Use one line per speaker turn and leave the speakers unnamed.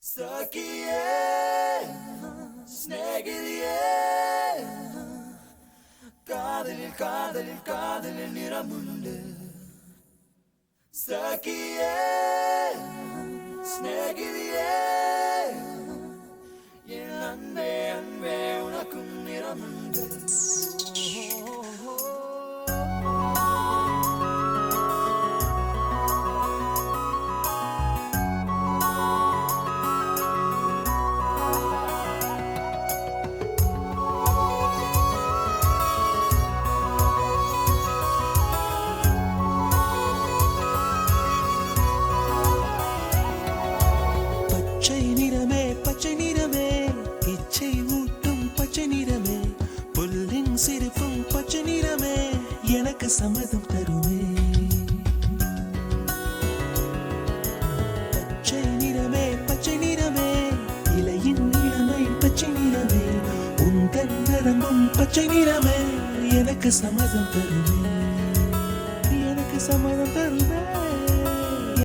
സഖിയേ സ്നേഹിതയേ കാതലിൽ കാതലിൽ കാതലിൽ നിറമുണ്ട് സഖിയേ സ്നേഹിതയേ என் அன்பே அன்பே உனக்கும் நிறமுண்டு
சிரிப்பும் பச்சை நிறமே எனக்கு சம்மதம் தருமே பச்சை நிறமே இலையின் நிறமை பச்சை நிறமே உங்கள் நரம்பும் பச்சை நிறமே எனக்கு சம்மதம் தருமே எனக்கு சம்மதம் தருமே